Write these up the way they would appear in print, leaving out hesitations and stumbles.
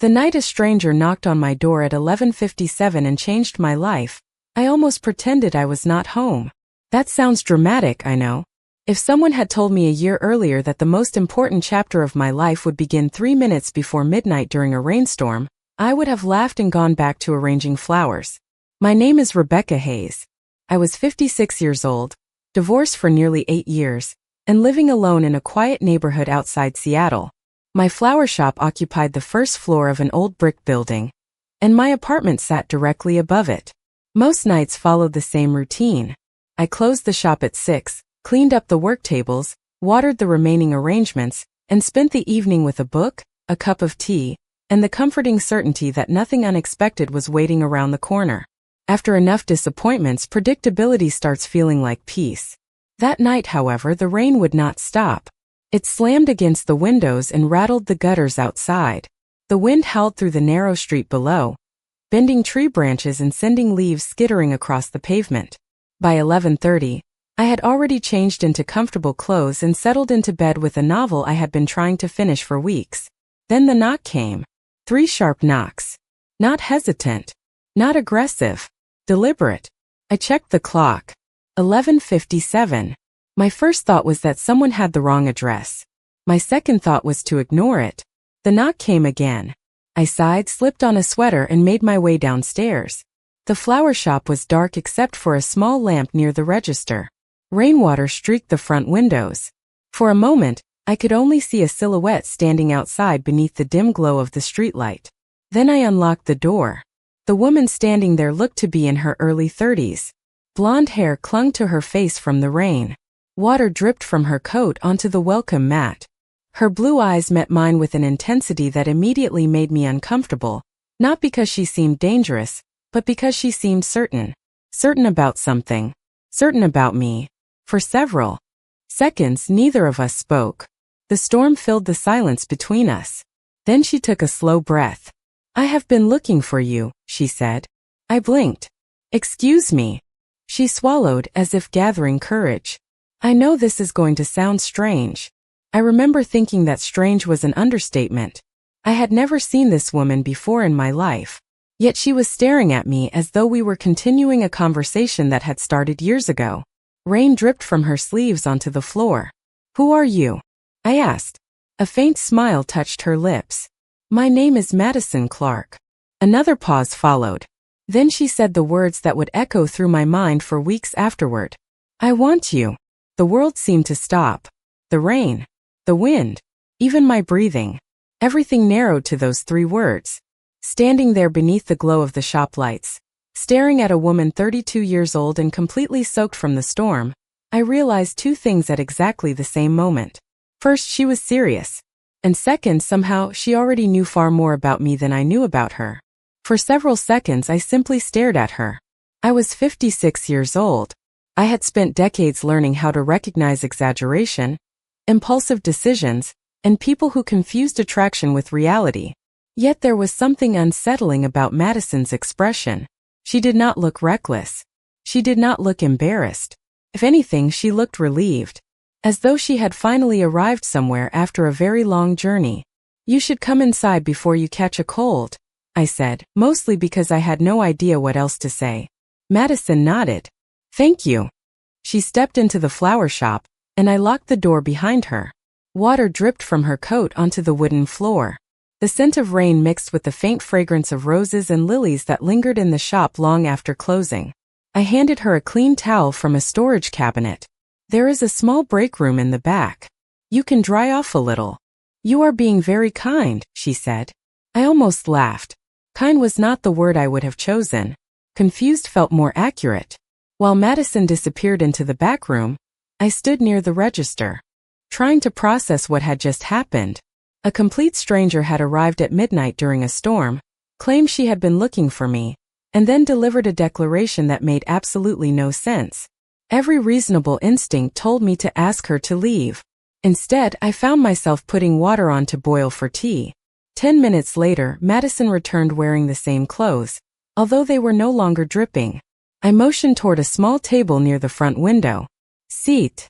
The night a stranger knocked on my door at 11:57 and changed my life, I almost pretended I was not home. That sounds dramatic, I know. If someone had told me a year earlier that the most important chapter of my life would begin 3 minutes before midnight during a rainstorm, I would have laughed and gone back to arranging flowers. My name is Rebecca Hayes. I was 56 years old, divorced for nearly 8 years, and living alone in a quiet neighborhood outside Seattle. My flower shop occupied the first floor of an old brick building, and my apartment sat directly above it. Most nights followed the same routine. I closed the shop at 6, cleaned up the work tables, watered the remaining arrangements, and spent the evening with a book, a cup of tea, and the comforting certainty that nothing unexpected was waiting around the corner. After enough disappointments, predictability starts feeling like peace. That night, however, the rain would not stop. It slammed against the windows and rattled the gutters outside. The wind howled through the narrow street below, bending tree branches and sending leaves skittering across the pavement. By 11:30, I had already changed into comfortable clothes and settled into bed with a novel I had been trying to finish for weeks. Then the knock came. 3 sharp knocks. Not hesitant. Not aggressive. Deliberate. I checked the clock. 11:57. My first thought was that someone had the wrong address. My second thought was to ignore it. The knock came again. I sighed, slipped on a sweater, and made my way downstairs. The flower shop was dark except for a small lamp near the register. Rainwater streaked the front windows. For a moment, I could only see a silhouette standing outside beneath the dim glow of the streetlight. Then I unlocked the door. The woman standing there looked to be in her early 30s. Blonde hair clung to her face from the rain. Water dripped from her coat onto the welcome mat. Her blue eyes met mine with an intensity that immediately made me uncomfortable, not because she seemed dangerous, but because she seemed certain. Certain about something. Certain about me. For several seconds, neither of us spoke. The storm filled the silence between us. Then she took a slow breath. "I have been looking for you," she said. I blinked. "Excuse me." She swallowed as if gathering courage. "I know this is going to sound strange." I remember thinking that strange was an understatement. I had never seen this woman before in my life. Yet she was staring at me as though we were continuing a conversation that had started years ago. Rain dripped from her sleeves onto the floor. "Who are you?" I asked. A faint smile touched her lips. "My name is Madison Clark." Another pause followed. Then she said the words that would echo through my mind for weeks afterward. "I want you." The world seemed to stop. The rain. The wind. Even my breathing. Everything narrowed to those 3 words. Standing there beneath the glow of the shop lights, staring at a woman 32 years old and completely soaked from the storm, I realized 2 things at exactly the same moment. First, she was serious. And second, somehow, she already knew far more about me than I knew about her. For several seconds, I simply stared at her. I was 56 years old. I had spent decades learning how to recognize exaggeration, impulsive decisions, and people who confused attraction with reality. Yet there was something unsettling about Madison's expression. She did not look reckless. She did not look embarrassed. If anything, she looked relieved, as though she had finally arrived somewhere after a very long journey. "You should come inside before you catch a cold," I said, mostly because I had no idea what else to say. Madison nodded. "Thank you." She stepped into the flower shop, and I locked the door behind her. Water dripped from her coat onto the wooden floor. The scent of rain mixed with the faint fragrance of roses and lilies that lingered in the shop long after closing. I handed her a clean towel from a storage cabinet. "There is a small break room in the back. You can dry off a little." "You are being very kind," she said. I almost laughed. Kind was not the word I would have chosen. Confused felt more accurate. While Madison disappeared into the back room, I stood near the register, trying to process what had just happened. A complete stranger had arrived at midnight during a storm, claimed she had been looking for me, and then delivered a declaration that made absolutely no sense. Every reasonable instinct told me to ask her to leave. Instead, I found myself putting water on to boil for tea. 10 minutes later, Madison returned wearing the same clothes, although they were no longer dripping. I motioned toward a small table near the front window. "Seat."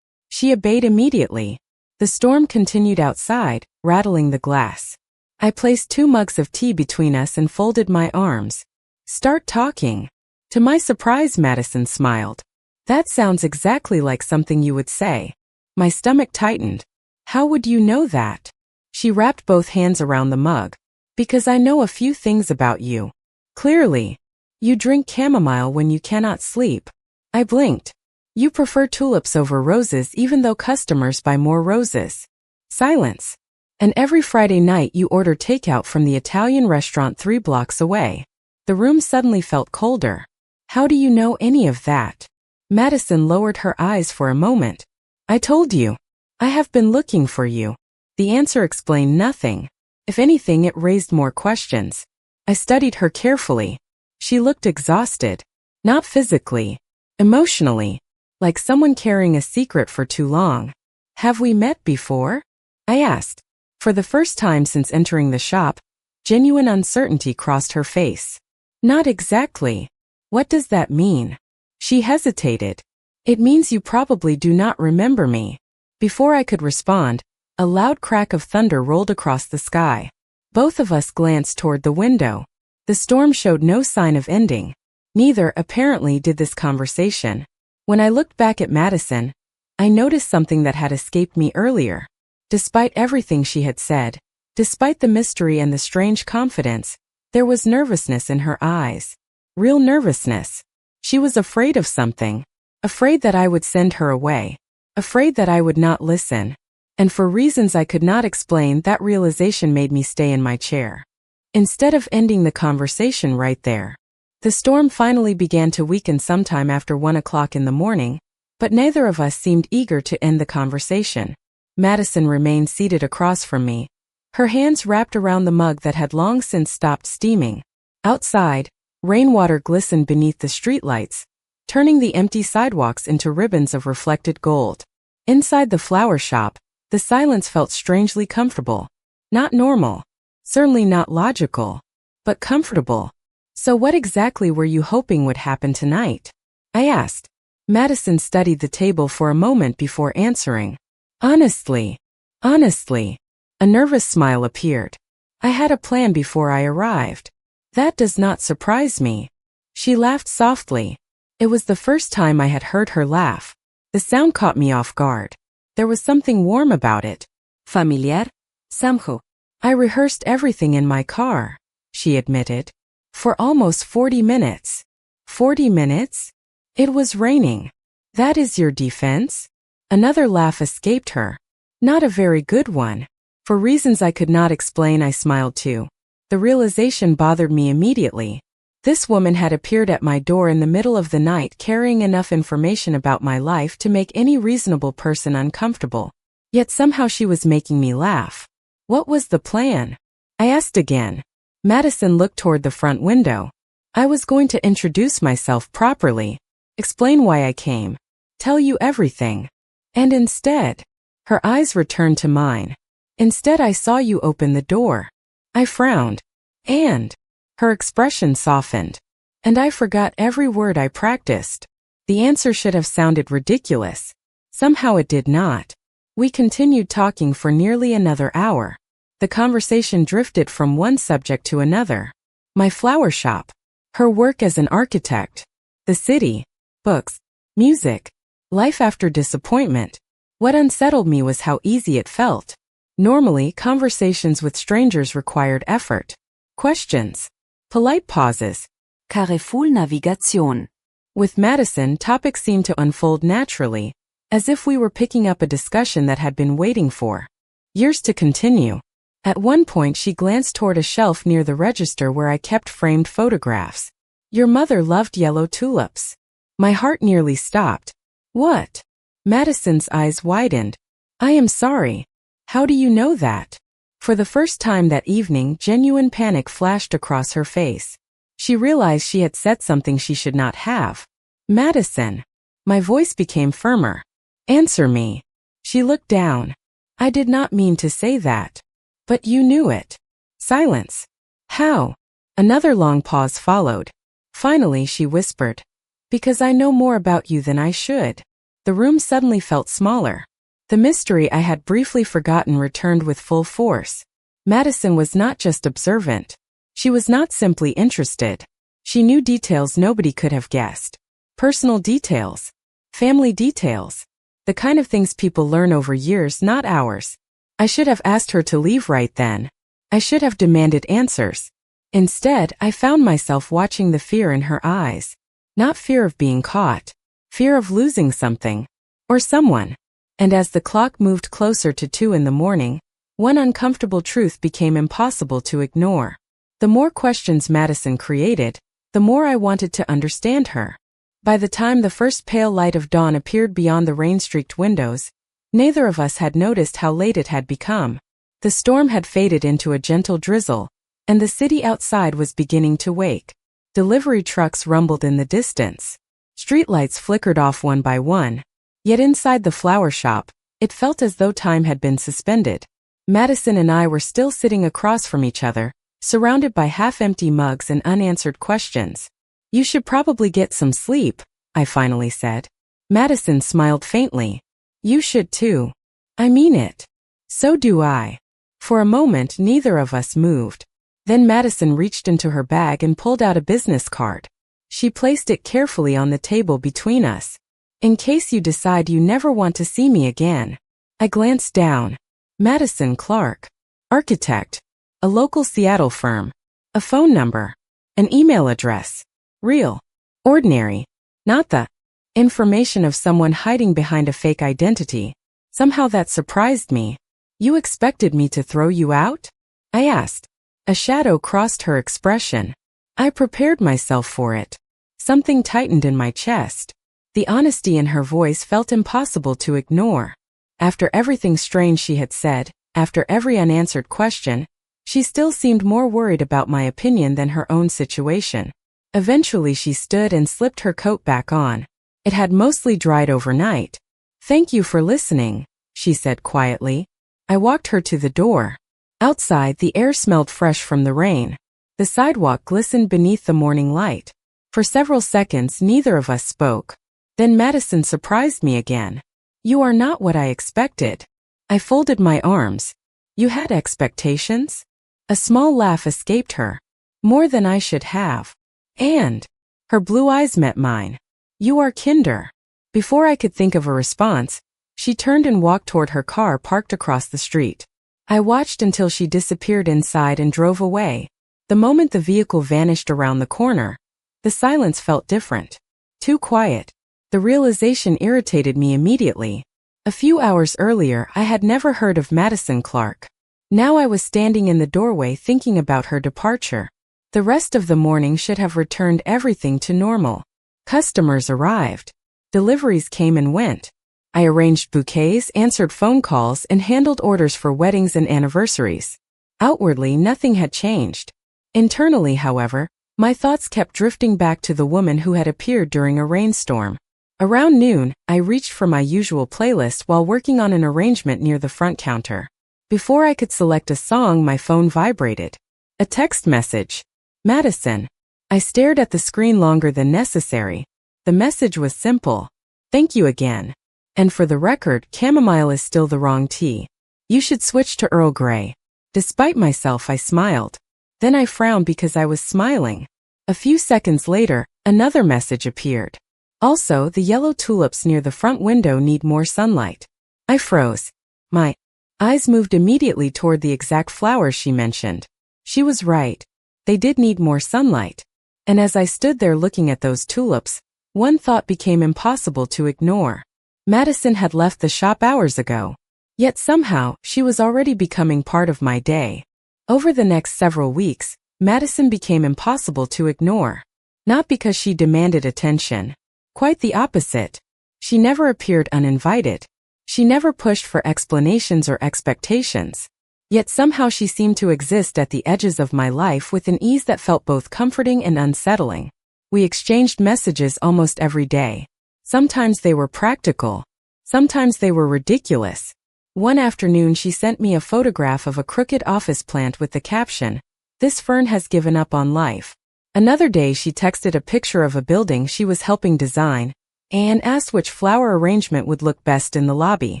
She obeyed immediately. The storm continued outside, rattling the glass. I placed 2 mugs of tea between us and folded my arms. Start talking. To my surprise, Madison smiled. That sounds exactly like something you would say. My stomach tightened. How would you know that? She wrapped both hands around the mug. Because I know a few things about you. Clearly. You drink chamomile when you cannot sleep. I blinked. You prefer tulips over roses even though customers buy more roses. Silence. And every Friday night you order takeout from the Italian restaurant 3 blocks away. The room suddenly felt colder. How do you know any of that? Madison lowered her eyes for a moment. I told you. I have been looking for you. The answer explained nothing. If anything, it raised more questions. I studied her carefully. She looked exhausted. Not physically. Emotionally. Like someone carrying a secret for too long. Have we met before? I asked. For the first time since entering the shop, genuine uncertainty crossed her face. Not exactly. What does that mean? She hesitated. It means you probably do not remember me. Before I could respond, a loud crack of thunder rolled across the sky. Both of us glanced toward the window. The storm showed no sign of ending. Neither, apparently, did this conversation. When I looked back at Madison, I noticed something that had escaped me earlier. Despite everything she had said, despite the mystery and the strange confidence, there was nervousness in her eyes. Real nervousness. She was afraid of something. Afraid that I would send her away. Afraid that I would not listen. And for reasons I could not explain, that realization made me stay in my chair. Instead of ending the conversation right there. The storm finally began to weaken sometime after 1 o'clock in the morning, but neither of us seemed eager to end the conversation. Madison remained seated across from me, her hands wrapped around the mug that had long since stopped steaming. Outside, rainwater glistened beneath the streetlights, turning the empty sidewalks into ribbons of reflected gold. Inside the flower shop, the silence felt strangely comfortable. Not normal. Certainly not logical. But comfortable. So what exactly were you hoping would happen tonight? I asked. Madison studied the table for a moment before answering. Honestly. A nervous smile appeared. I had a plan before I arrived. That does not surprise me. She laughed softly. It was the first time I had heard her laugh. The sound caught me off guard. There was something warm about it. Familiar? Samho. I rehearsed everything in my car, she admitted. For almost 40 minutes. 40 minutes? It was raining. That is your defense? Another laugh escaped her. Not a very good one. For reasons I could not explain, I smiled too. The realization bothered me immediately. This woman had appeared at my door in the middle of the night carrying enough information about my life to make any reasonable person uncomfortable. Yet somehow she was making me laugh. What was the plan? I asked again. Madison looked toward the front window. I was going to introduce myself properly, explain why I came, tell you everything. And instead, her eyes returned to mine. Instead, I saw you open the door. I frowned. And her expression softened. And I forgot every word I practiced. The answer should have sounded ridiculous. Somehow it did not. We continued talking for nearly another hour. The conversation drifted from one subject to another. My flower shop. Her work as an architect. The city. Books. Music. Life after disappointment. What unsettled me was how easy it felt. Normally, conversations with strangers required effort. Questions. Polite pauses. Careful navigation. With Madison, topics seemed to unfold naturally, as if we were picking up a discussion that had been waiting for years to continue. At one point, she glanced toward a shelf near the register where I kept framed photographs. Your mother loved yellow tulips. My heart nearly stopped. What? Madison's eyes widened. I am sorry. How do you know that? For the first time that evening, genuine panic flashed across her face. She realized she had said something she should not have. Madison. My voice became firmer. Answer me. She looked down. I did not mean to say that. But you knew it. Silence. How? Another long pause followed. Finally, she whispered. Because I know more about you than I should. The room suddenly felt smaller. The mystery I had briefly forgotten returned with full force. Madison was not just observant. She was not simply interested. She knew details nobody could have guessed. Personal details. Family details. The kind of things people learn over years, not hours. I should have asked her to leave right then. I should have demanded answers. Instead, I found myself watching the fear in her eyes. Not fear of being caught. Fear of losing something. Or someone. And as the clock moved closer to 2 in the morning, one uncomfortable truth became impossible to ignore. The more questions Madison created, the more I wanted to understand her. By the time the first pale light of dawn appeared beyond the rain-streaked windows, neither of us had noticed how late it had become. The storm had faded into a gentle drizzle, and the city outside was beginning to wake. Delivery trucks rumbled in the distance. Streetlights flickered off one by one. Yet inside the flower shop, it felt as though time had been suspended. Madison and I were still sitting across from each other, surrounded by half-empty mugs and unanswered questions. "You should probably get some sleep," I finally said. Madison smiled faintly. "You should too." "I mean it." "So do I." For a moment, neither of us moved. Then Madison reached into her bag and pulled out a business card. She placed it carefully on the table between us. "In case you decide you never want to see me again." I glanced down. Madison Clark. Architect. A local Seattle firm. A phone number. An email address. Real. Ordinary. Not the information of someone hiding behind a fake identity. Somehow that surprised me. "You expected me to throw you out?" I asked. A shadow crossed her expression. I prepared myself for it. Something tightened in my chest. The honesty in her voice felt impossible to ignore. After everything strange she had said, after every unanswered question, she still seemed more worried about my opinion than her own situation. Eventually she stood and slipped her coat back on. It had mostly dried overnight. "Thank you for listening," she said quietly. I walked her to the door. Outside, the air smelled fresh from the rain. The sidewalk glistened beneath the morning light. For several seconds, neither of us spoke. Then Madison surprised me again. "You are not what I expected." I folded my arms. "You had expectations?" A small laugh escaped her. "More than I should have." And her blue eyes met mine. "You are kinder." Before I could think of a response, she turned and walked toward her car parked across the street. I watched until she disappeared inside and drove away. The moment the vehicle vanished around the corner, the silence felt different. Too quiet. The realization irritated me immediately. A few hours earlier, I had never heard of Madison Clark. Now I was standing in the doorway thinking about her departure. The rest of the morning should have returned everything to normal. Customers arrived. Deliveries came and went. I arranged bouquets, answered phone calls, and handled orders for weddings and anniversaries. Outwardly, nothing had changed. Internally, however, my thoughts kept drifting back to the woman who had appeared during a rainstorm. Around noon, I reached for my usual playlist while working on an arrangement near the front counter. Before I could select a song, my phone vibrated. A text message. "Madison." I stared at the screen longer than necessary. The message was simple. "Thank you again. And for the record, chamomile is still the wrong tea. You should switch to Earl Grey." Despite myself, I smiled. Then I frowned because I was smiling. A few seconds later, another message appeared. "Also, the yellow tulips near the front window need more sunlight." I froze. My eyes moved immediately toward the exact flowers she mentioned. She was right. They did need more sunlight. And as I stood there looking at those tulips, one thought became impossible to ignore. Madison had left the shop hours ago. Yet somehow, she was already becoming part of my day. Over the next several weeks, Madison became impossible to ignore. Not because she demanded attention. Quite the opposite. She never appeared uninvited. She never pushed for explanations or expectations. Yet somehow she seemed to exist at the edges of my life with an ease that felt both comforting and unsettling. We exchanged messages almost every day. Sometimes they were practical. Sometimes they were ridiculous. One afternoon she sent me a photograph of a crooked office plant with the caption, "This fern has given up on life." Another day she texted a picture of a building she was helping design and asked which flower arrangement would look best in the lobby.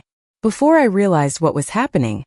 Before I realized what was happening,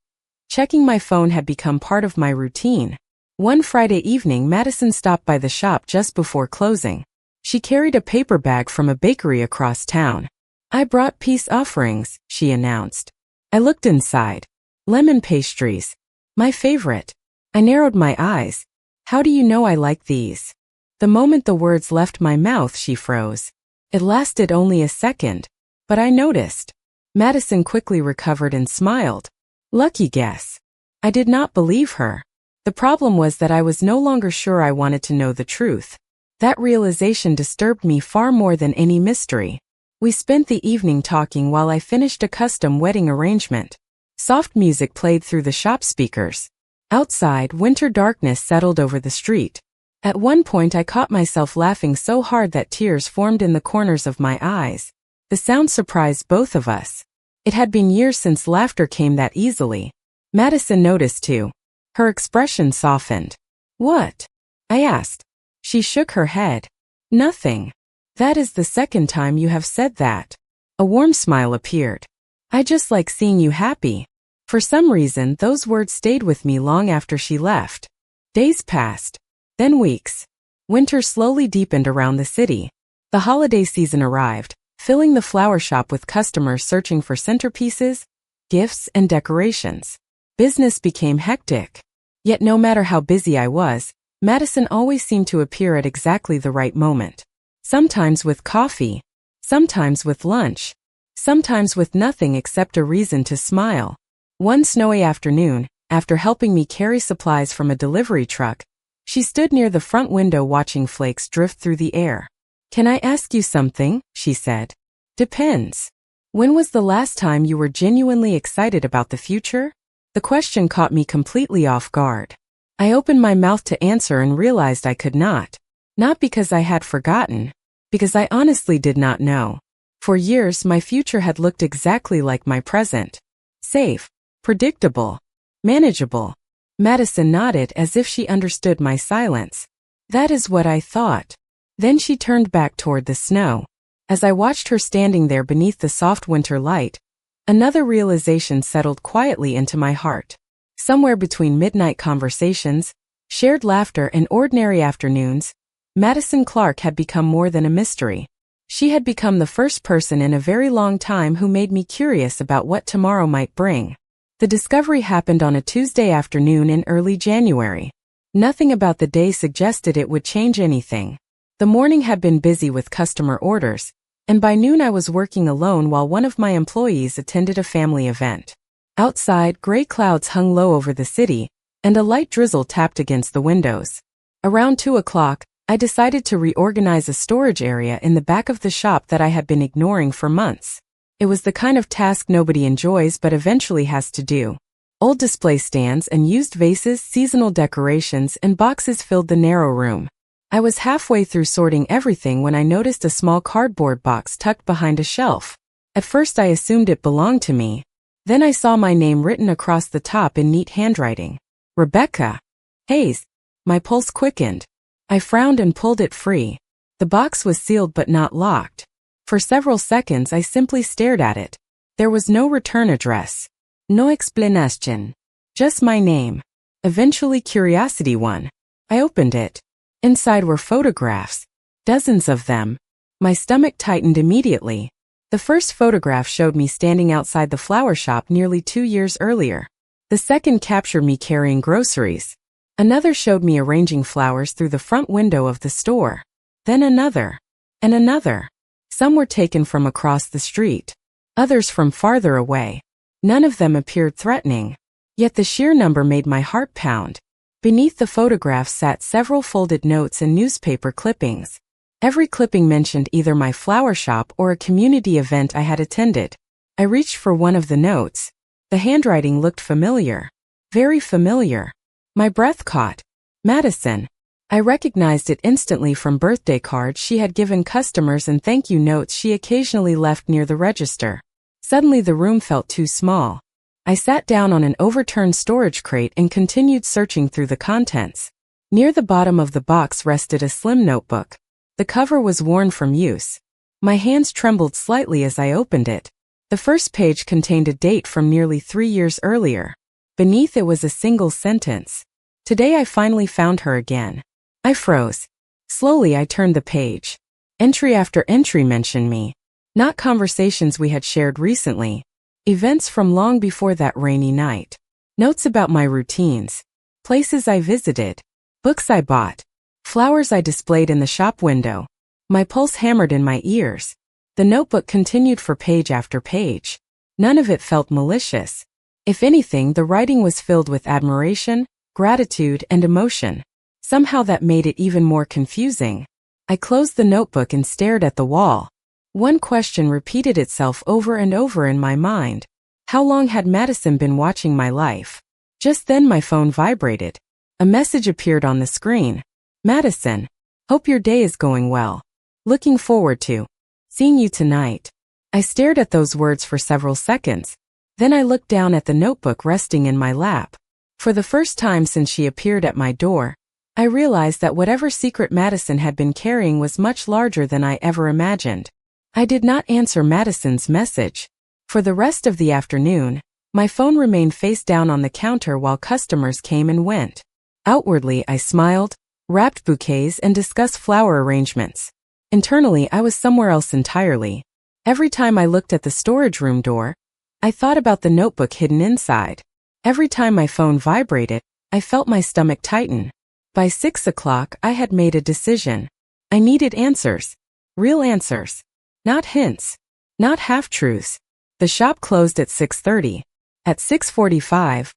Checking my phone had become part of my routine. One Friday evening, Madison stopped by the shop just before closing. She carried a paper bag from a bakery across town. "I brought peace offerings," she announced. I looked inside. Lemon pastries. My favorite. I narrowed my eyes. "How do you know I like these?" The moment the words left my mouth, she froze. It lasted only a second, but I noticed. Madison quickly recovered and smiled. Lucky guess. I did not believe her. The problem was that I was no longer sure I wanted to know the truth. That realization disturbed me far more than any mystery. We spent the evening talking while I finished a custom wedding arrangement. Soft music played through the shop speakers. Outside, winter darkness settled over the street. At one point I caught myself laughing so hard that tears formed in the corners of my eyes. The sound surprised both of us. It had been years since laughter came that easily. Madison noticed too. Her expression softened. "What?" I asked. She shook her head. "Nothing. That is the second time you have said that." A warm smile appeared. "I just like seeing you happy." For some reason, those words stayed with me long after she left. Days passed. Then weeks. Winter slowly deepened around the city. The holiday season arrived, filling the flower shop with customers searching for centerpieces, gifts, and decorations. Business became hectic. Yet no matter how busy I was, Madison always seemed to appear at exactly the right moment. Sometimes with coffee, sometimes with lunch, sometimes with nothing except a reason to smile. One snowy afternoon, after helping me carry supplies from a delivery truck, she stood near the front window watching flakes drift through the air. "Can I ask you something?" she said. "Depends. When was the last time you were genuinely excited about the future?" The question caught me completely off guard. I opened my mouth to answer and realized I could not. Not because I had forgotten, because I honestly did not know. For years, my future had looked exactly like my present. Safe, predictable, manageable. Madison nodded as if she understood my silence. "That is what I thought." Then she turned back toward the snow. As I watched her standing there beneath the soft winter light, another realization settled quietly into my heart. Somewhere between midnight conversations, shared laughter, and ordinary afternoons, Madison Clark had become more than a mystery. She had become the first person in a very long time who made me curious about what tomorrow might bring. The discovery happened on a Tuesday afternoon in early January. Nothing about the day suggested it would change anything. The morning had been busy with customer orders, and by noon I was working alone while one of my employees attended a family event. Outside, gray clouds hung low over the city, and a light drizzle tapped against the windows. Around 2 o'clock, I decided to reorganize a storage area in the back of the shop that I had been ignoring for months. It was the kind of task nobody enjoys but eventually has to do. Old display stands and used vases, seasonal decorations, and boxes filled the narrow room. I was halfway through sorting everything when I noticed a small cardboard box tucked behind a shelf. At first I assumed it belonged to me. Then I saw my name written across the top in neat handwriting. Rebecca Hayes. My pulse quickened. I frowned and pulled it free. The box was sealed but not locked. For several seconds I simply stared at it. There was no return address. No explanation. Just my name. Eventually curiosity won. I opened it. Inside were photographs. Dozens of them. My stomach tightened immediately. The first photograph showed me standing outside the flower shop nearly 2 years earlier. The second captured me carrying groceries. Another showed me arranging flowers through the front window of the store. Then another. And another. Some were taken from across the street. Others from farther away. None of them appeared threatening. Yet the sheer number made my heart pound. Beneath the photographs sat several folded notes and newspaper clippings. Every clipping mentioned either my flower shop or a community event I had attended. I reached for one of the notes. The handwriting looked familiar. Very familiar. My breath caught. Madison. I recognized it instantly from birthday cards she had given customers and thank you notes she occasionally left near the register. Suddenly the room felt too small. I sat down on an overturned storage crate and continued searching through the contents. Near the bottom of the box rested a slim notebook. The cover was worn from use. My hands trembled slightly as I opened it. The first page contained a date from nearly 3 years earlier. Beneath it was a single sentence. Today I finally found her again. I froze. Slowly I turned the page. Entry after entry mentioned me. Not conversations we had shared recently. Events from long before that rainy night. Notes about my routines. Places I visited. Books I bought. Flowers I displayed in the shop window. My pulse hammered in my ears. The notebook continued for page after page. None of it felt malicious. If anything, the writing was filled with admiration, gratitude, and emotion. Somehow that made it even more confusing. I closed the notebook and stared at the wall. One question repeated itself over and over in my mind. How long had Madison been watching my life? Just then my phone vibrated. A message appeared on the screen. Madison, hope your day is going well. Looking forward to seeing you tonight. I stared at those words for several seconds. Then I looked down at the notebook resting in my lap. For the first time since she appeared at my door, I realized that whatever secret Madison had been carrying was much larger than I ever imagined. I did not answer Madison's message. For the rest of the afternoon, my phone remained face down on the counter while customers came and went. Outwardly, I smiled, wrapped bouquets, and discussed flower arrangements. Internally, I was somewhere else entirely. Every time I looked at the storage room door, I thought about the notebook hidden inside. Every time my phone vibrated, I felt my stomach tighten. By 6 o'clock, I had made a decision. I needed answers. Real answers. Not hints. Not half-truths. The shop closed at 6:30. At 6:45,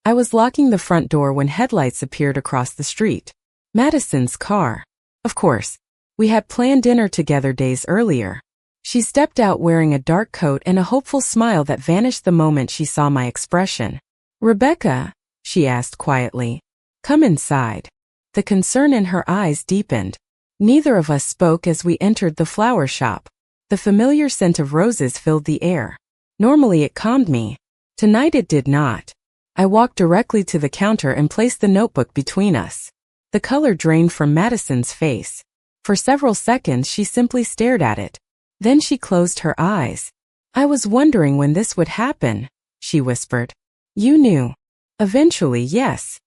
I was locking the front door when headlights appeared across the street. Madison's car. Of course. We had planned dinner together days earlier. She stepped out wearing a dark coat and a hopeful smile that vanished the moment she saw my expression. Rebecca, she asked quietly, come inside. The concern in her eyes deepened. Neither of us spoke as we entered the flower shop. The familiar scent of roses filled the air. Normally it calmed me. Tonight it did not. I walked directly to the counter and placed the notebook between us. The color drained from Madison's face. For several seconds she simply stared at it. Then she closed her eyes. I was wondering when this would happen, she whispered. You knew. Eventually, yes.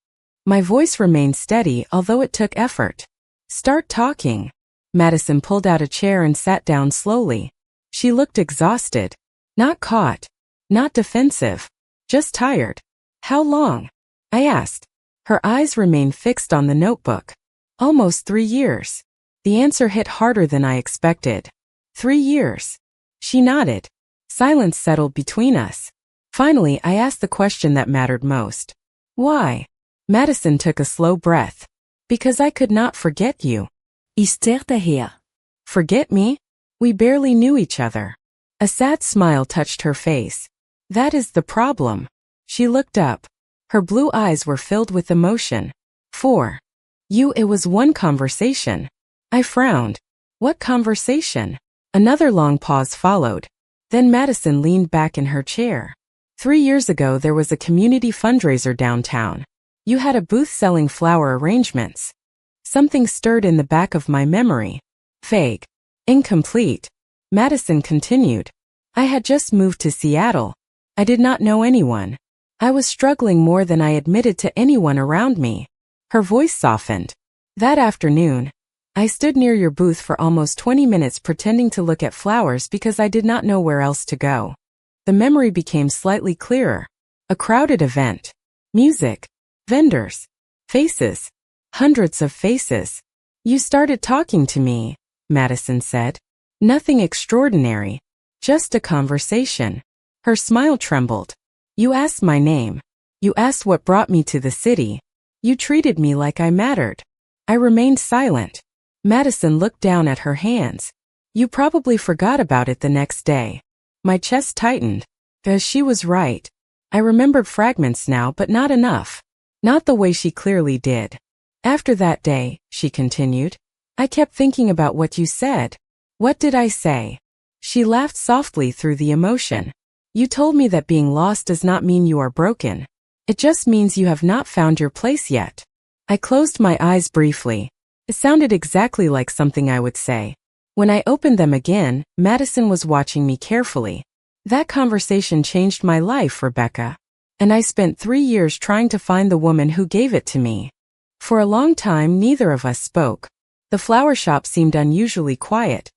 My voice remained steady, although it took effort. Start talking. Madison pulled out a chair and sat down slowly. She looked exhausted. Not caught. Not defensive. Just tired. How long? I asked. Her eyes remained fixed on the notebook. Almost 3 years. The answer hit harder than I expected. 3 years. She nodded. Silence settled between us. Finally, I asked the question that mattered most. Why? Madison took a slow breath. Because I could not forget you. Esther daher. Forget me? We barely knew each other. A sad smile touched her face. That is the problem. She looked up. Her blue eyes were filled with emotion. For you, it was one conversation. I frowned. What conversation? Another long pause followed. Then Madison leaned back in her chair. 3 years ago there was a community fundraiser downtown. You had a booth selling flower arrangements. Something stirred in the back of my memory. Vague. Incomplete. Madison continued. I had just moved to Seattle. I did not know anyone. I was struggling more than I admitted to anyone around me. Her voice softened. That afternoon, I stood near your booth for almost 20 minutes pretending to look at flowers because I did not know where else to go. The memory became slightly clearer. A crowded event. Music. Vendors. Faces. Hundreds of faces. You started talking to me, Madison said. Nothing extraordinary. Just a conversation. Her smile trembled. You asked my name. You asked what brought me to the city. You treated me like I mattered. I remained silent. Madison looked down at her hands. You probably forgot about it the next day. My chest tightened. Because she was right. I remembered fragments now, but not enough. Not the way she clearly did. After that day, she continued, I kept thinking about what you said. What did I say? She laughed softly through the emotion. You told me that being lost does not mean you are broken. It just means you have not found your place yet. I closed my eyes briefly. It sounded exactly like something I would say. When I opened them again, Madison was watching me carefully. That conversation changed my life, Rebecca. And I spent 3 years trying to find the woman who gave it to me. For a long time, neither of us spoke. The flower shop seemed unusually quiet,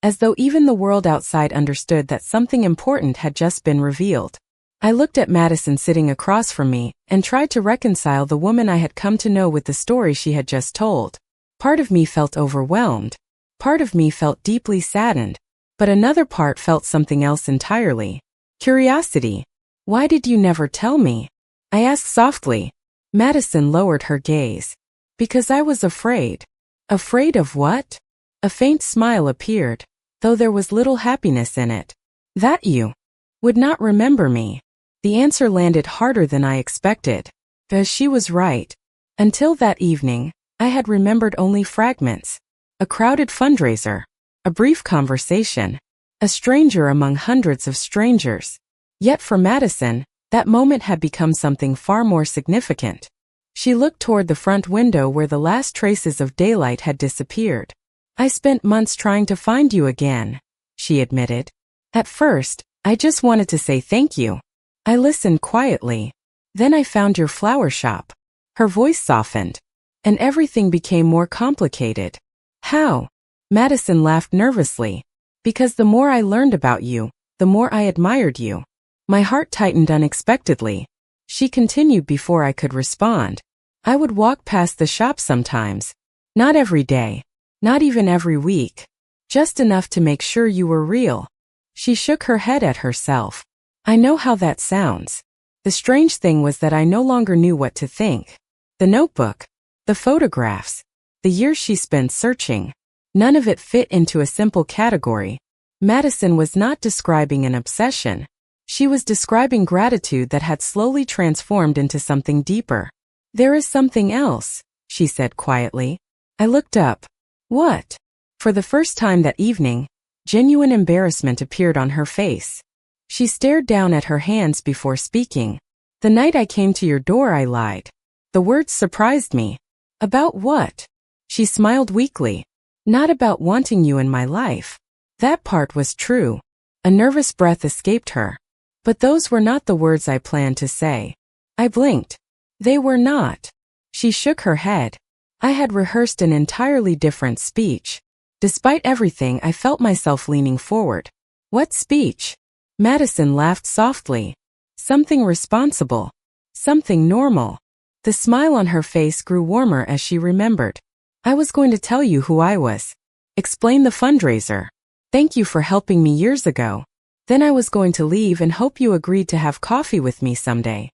as though even the world outside understood that something important had just been revealed. I looked at Madison sitting across from me and tried to reconcile the woman I had come to know with the story she had just told. Part of me felt overwhelmed. Part of me felt deeply saddened. But another part felt something else entirely. Curiosity. Why did you never tell me? I asked softly. Madison lowered her gaze. Because I was afraid. Afraid of what? A faint smile appeared, though there was little happiness in it. That you would not remember me. The answer landed harder than I expected. As she was right. Until that evening, I had remembered only fragments. A crowded fundraiser. A brief conversation. A stranger among hundreds of strangers. Yet for Madison, that moment had become something far more significant. She looked toward the front window where the last traces of daylight had disappeared. I spent months trying to find you again, she admitted. At first, I just wanted to say thank you. I listened quietly. Then I found your flower shop. Her voice softened. And everything became more complicated. How? Madison laughed nervously. Because the more I learned about you, the more I admired you. My heart tightened unexpectedly. She continued before I could respond. I would walk past the shop sometimes. Not every day. Not even every week. Just enough to make sure you were real. She shook her head at herself. I know how that sounds. The strange thing was that I no longer knew what to think. The notebook. The photographs. The years she spent searching. None of it fit into a simple category. Madison was not describing an obsession. She was describing gratitude that had slowly transformed into something deeper. There is something else, she said quietly. I looked up. What? For the first time that evening, genuine embarrassment appeared on her face. She stared down at her hands before speaking. The night I came to your door, I lied. The words surprised me. About what? She smiled weakly. Not about wanting you in my life. That part was true. A nervous breath escaped her. But those were not the words I planned to say. I blinked. They were not. She shook her head. I had rehearsed an entirely different speech. Despite everything, I felt myself leaning forward. What speech? Madison laughed softly. Something responsible. Something normal. The smile on her face grew warmer as she remembered. I was going to tell you who I was. Explain the fundraiser. Thank you for helping me years ago. Then I was going to leave and hope you agreed to have coffee with me someday.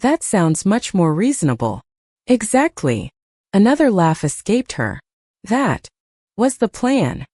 That sounds much more reasonable. Exactly. Another laugh escaped her. That was the plan.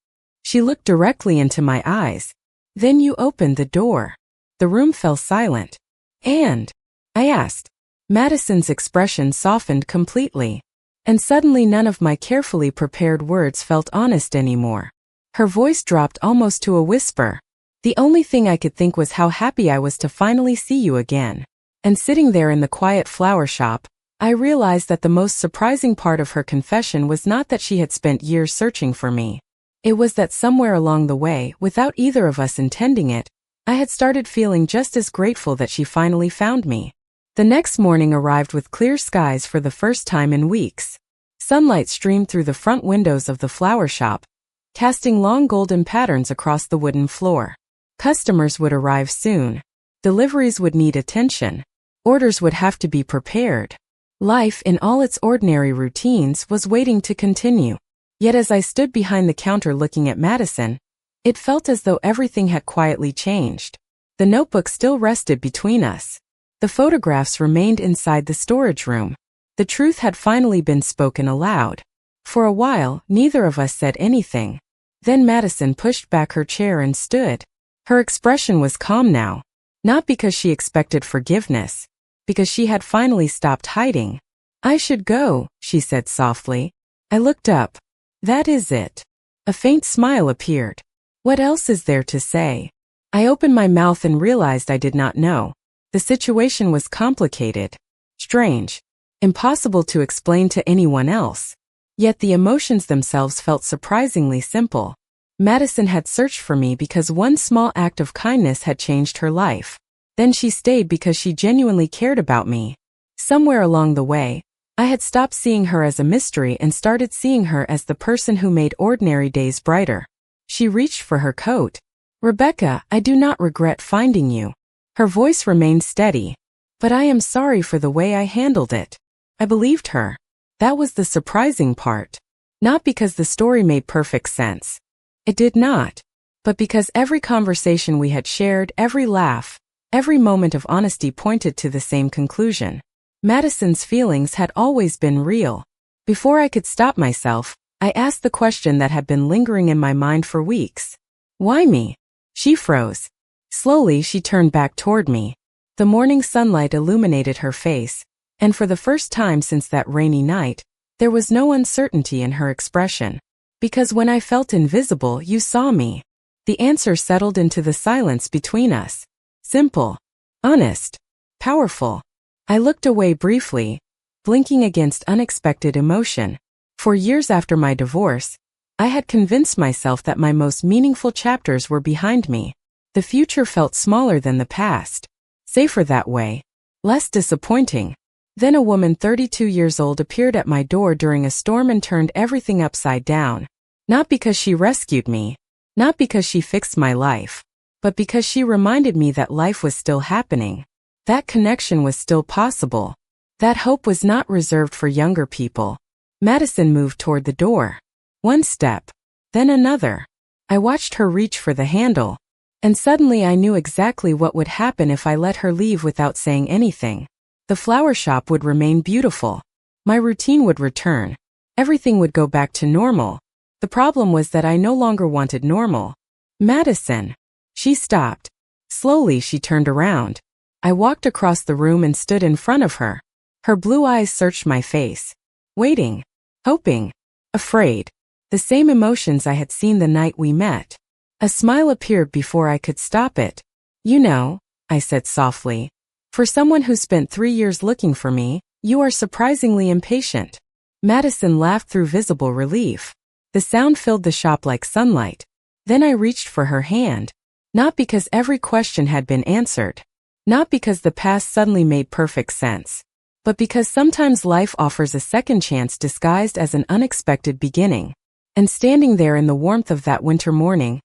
She looked directly into my eyes. Then you opened the door. The room fell silent. And? I asked. Madison's expression softened completely. And suddenly none of my carefully prepared words felt honest anymore. Her voice dropped almost to a whisper. The only thing I could think was how happy I was to finally see you again. And sitting there in the quiet flower shop, I realized that the most surprising part of her confession was not that she had spent years searching for me. It was that somewhere along the way, without either of us intending it, I had started feeling just as grateful that she finally found me. The next morning arrived with clear skies for the first time in weeks. Sunlight streamed through the front windows of the flower shop, casting long golden patterns across the wooden floor. Customers would arrive soon. Deliveries would need attention. Orders would have to be prepared. Life in all its ordinary routines was waiting to continue. Yet as I stood behind the counter looking at Madison, it felt as though everything had quietly changed. The notebook still rested between us. The photographs remained inside the storage room. The truth had finally been spoken aloud. For a while, neither of us said anything. Then Madison pushed back her chair and stood. Her expression was calm now. Not because she expected forgiveness. Because she had finally stopped hiding. I should go, she said softly. I looked up. That is it. A faint smile appeared. What else is there to say? I opened my mouth and realized I did not know. The situation was complicated. Strange. Impossible to explain to anyone else. Yet the emotions themselves felt surprisingly simple. Madison had searched for me because one small act of kindness had changed her life. Then she stayed because she genuinely cared about me. Somewhere along the way, I had stopped seeing her as a mystery and started seeing her as the person who made ordinary days brighter. She reached for her coat. "Rebecca, I do not regret finding you." Her voice remained steady. "But I am sorry for the way I handled it." I believed her. That was the surprising part. Not because the story made perfect sense. It did not. But because every conversation we had shared, every laugh, every moment of honesty pointed to the same conclusion. Madison's feelings had always been real. Before I could stop myself, I asked the question that had been lingering in my mind for weeks. "Why me?" She froze. Slowly, she turned back toward me. The morning sunlight illuminated her face, and for the first time since that rainy night, there was no uncertainty in her expression. "Because when I felt invisible, you saw me." The answer settled into the silence between us. Simple, honest, powerful. I looked away briefly, blinking against unexpected emotion. For years after my divorce, I had convinced myself that my most meaningful chapters were behind me. The future felt smaller than the past. Safer that way. Less disappointing. Then a woman 32 years old appeared at my door during a storm and turned everything upside down. Not because she rescued me, not because she fixed my life, but because she reminded me that life was still happening. That connection was still possible. That hope was not reserved for younger people. Madison moved toward the door. One step, then another. I watched her reach for the handle, and suddenly I knew exactly what would happen if I let her leave without saying anything. The flower shop would remain beautiful. My routine would return. Everything would go back to normal. The problem was that I no longer wanted normal. "Madison." She stopped. Slowly, she turned around. I walked across the room and stood in front of her. Her blue eyes searched my face. Waiting. Hoping. Afraid. The same emotions I had seen the night we met. A smile appeared before I could stop it. "You know," I said softly, "for someone who spent 3 years looking for me, you are surprisingly impatient." Madison laughed through visible relief. The sound filled the shop like sunlight. Then I reached for her hand. Not because every question had been answered. Not because the past suddenly made perfect sense. But because sometimes life offers a second chance disguised as an unexpected beginning. And standing there in the warmth of that winter morning,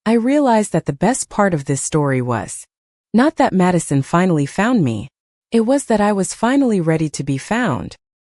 I realized that the best part of this story was not that Madison finally found me. It was that I was finally ready to be found.